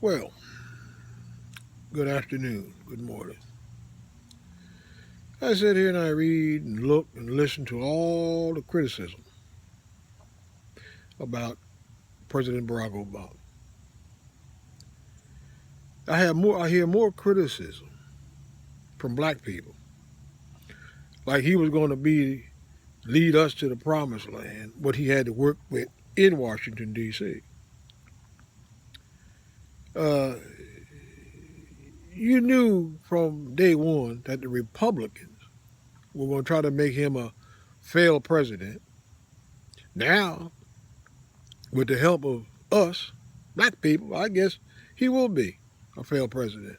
Well, good afternoon, good morning. I sit here and I read and look and listen to all the criticism about President Barack Obama. I hear more criticism from black people, like he was going to be lead us to the promised land, what he had to work with in Washington D.C. Uh, you knew from day one that the Republicans were going to try to make him a failed president. Now, with the help of us, black people, I guess he will be a failed president.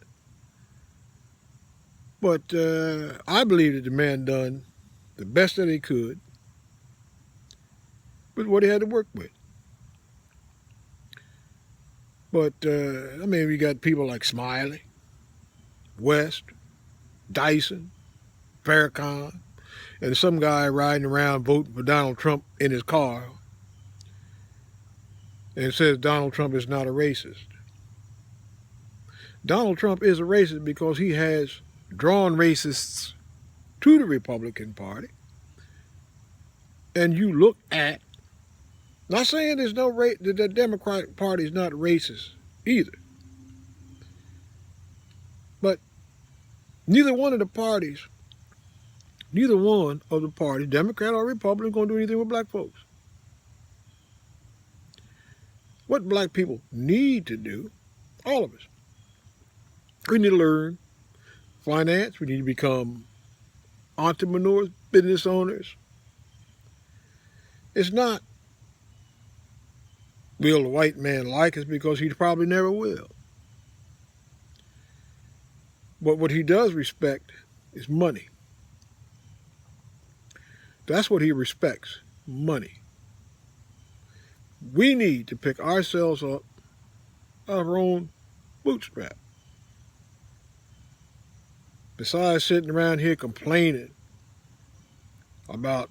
But I believe that the man done the best that he could with what he had to work with. But I mean, we got people like Smiley, West, Dyson, Farrakhan, and some guy riding around voting for Donald Trump in his car and says Donald Trump is not a racist. Donald Trump is a racist because he has drawn racists to the Republican Party. And you look at, not saying there's no that the Democratic Party is not racist either, but neither one of the parties, Democrat or Republican, is going to do anything with black folks. What black people need to do, all of us, we need to learn finance. We need to become entrepreneurs, business owners. It's not, will the white man like us, because he probably never will. But what he does respect is money. That's what he respects, money. We need to pick ourselves up out of our own bootstrap. Besides sitting around here complaining about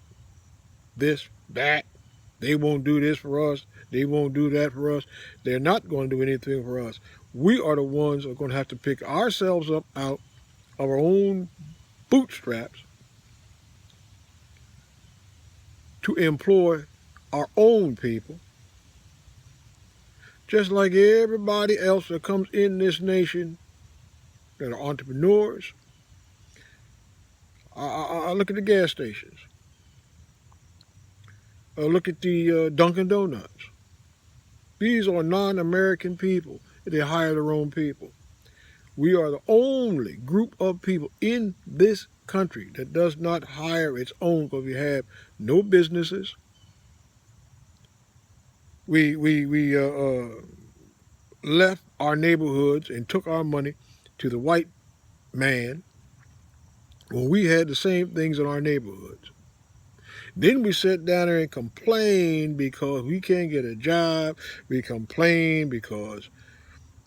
this, that, they won't do this for us, they won't do that for us, they're not going to do anything for us. We are the ones who are going to have to pick ourselves up out of our own bootstraps to employ our own people, just like everybody else that comes in this nation that are entrepreneurs. I look at the gas stations. I look at the Dunkin' Donuts. These are non-American people. They hire their own people. We are the only group of people in this country that does not hire its own, because we have no businesses. We left our neighborhoods and took our money to the white man when we had the same things in our neighborhoods. Then we sit down there and complain because we can't get a job. We complain because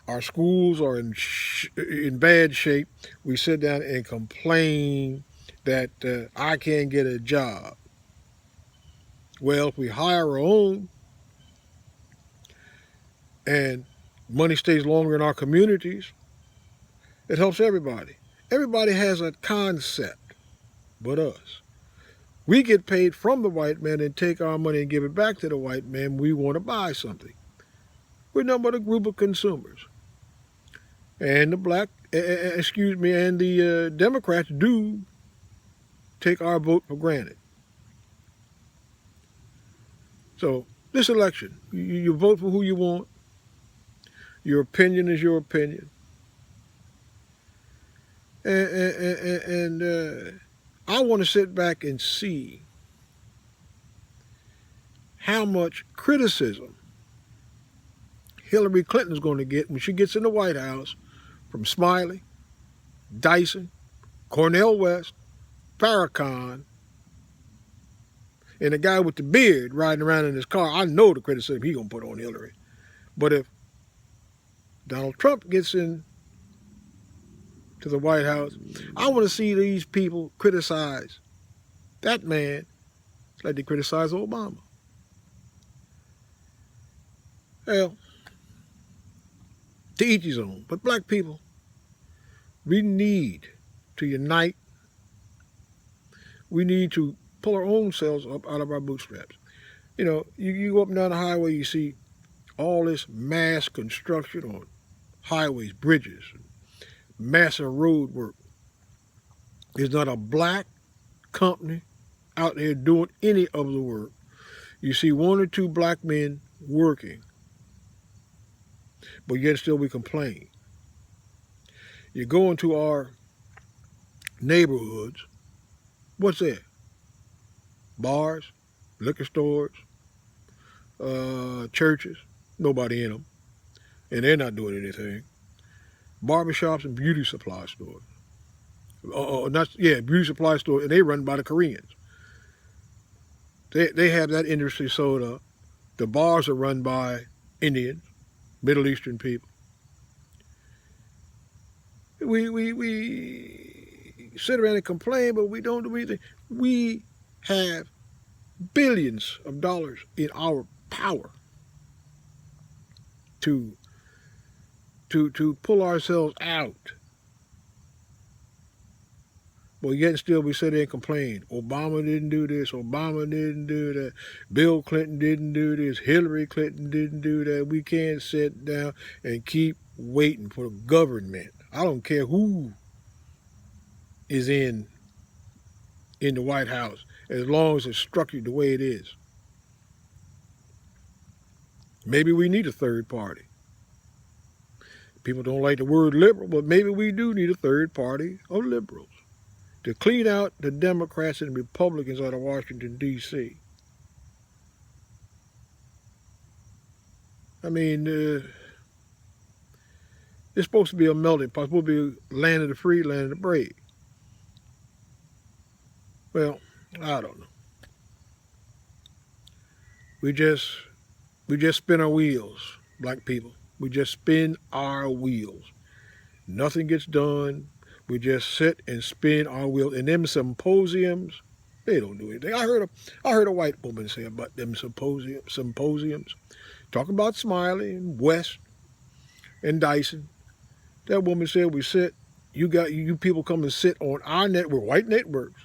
our schools are in bad shape. We sit down and complain that I can't get a job. Well, if we hire our own and money stays longer in our communities, it helps everybody. Everybody has a concept but us. We get paid from the white man and take our money and give it back to the white man when we want to buy something. We're nothing but a group of consumers. And the Democrats do take our vote for granted. So this election, you vote for who you want. Your opinion is your opinion. And I want to sit back and see how much criticism Hillary Clinton is going to get when she gets in the White House from Smiley, Dyson, Cornel West, Farrakhan, and the guy with the beard riding around in his car. I know the criticism he's going to put on Hillary. But if Donald Trump gets in to the White House, I want to see these people criticize that man like they criticize Obama. Well, To each his own. But black people, we need to unite. We need to pull our own selves up out of our bootstraps. You know, you go up and down the highway, you see all this mass construction on highways, bridges, massive road work. There's not a black company out there doing any of the work. You see one or two black men working, but yet still we complain. You go into our neighborhoods, what's there? Bars, liquor stores, churches, nobody in them, and they're not doing anything. Barbershops and beauty supply stores. Beauty supply stores, and they run by the Koreans. They have that industry sold up. The bars are run by Indians, Middle Eastern people. We sit around and complain, but we don't do anything. We have billions of dollars in our power to pull ourselves out. But yet still we sit there and complain. Obama didn't do this. Obama didn't do that. Bill Clinton didn't do this. Hillary Clinton didn't do that. We can't sit down and keep waiting for the government. I don't care who is in the White House, as long as it's structured the way it is. Maybe we need a third party. People don't like the word liberal, but maybe we do need a third party of liberals to clean out the Democrats and Republicans out of Washington, D.C. I mean, it's supposed to be a melting pot. It's supposed to be land of the free, land of the brave. Well, I don't know. We just spin our wheels, black people. We just spin our wheels. Nothing gets done. We just sit and spin our wheels. And them symposiums, they don't do anything. I heard a white woman say about them symposiums, talking about Smiley and West and Dyson. That woman said, we sit, you people come and sit on our network, white networks,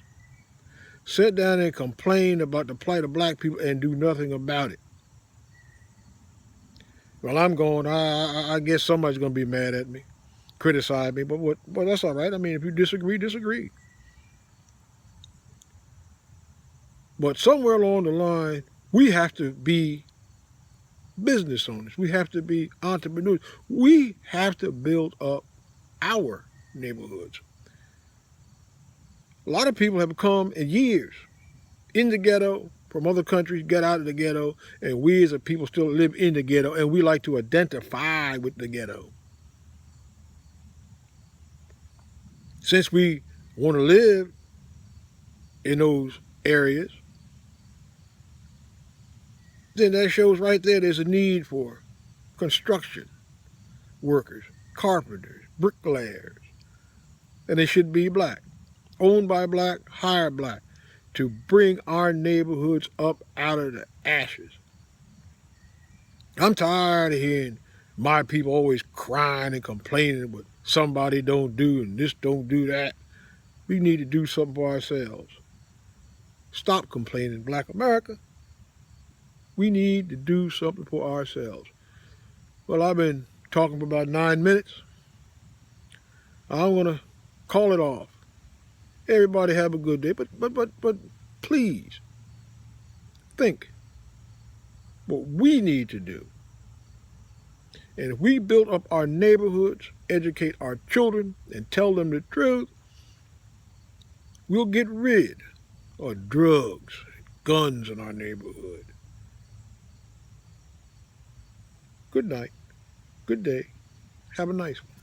sit down and complain about the plight of black people and do nothing about it. Well, I'm going, I guess somebody's going to be mad at me, criticize me, but that's all right. I mean, if you disagree, disagree. But somewhere along the line, we have to be business owners. We have to be entrepreneurs. We have to build up our neighborhoods. A lot of people have come in years in the ghetto from other countries, get out of the ghetto, and we as a people still live in the ghetto, and we like to identify with the ghetto. Since we want to live in those areas, then that shows right there there's a need for construction workers, carpenters, bricklayers, and they should be black, owned by black, hired black, to bring our neighborhoods up out of the ashes. I'm tired of hearing my people always crying and complaining what somebody don't do and this don't do that. We need to do something for ourselves. Stop complaining, Black America. We need to do something for ourselves. Well, I've been talking for about 9 minutes. I'm going to call it off. Everybody have a good day, but please think what we need to do. And if we build up our neighborhoods, educate our children, and tell them the truth, we'll get rid of drugs, guns in our neighborhood. Good night. Good day. Have a nice one.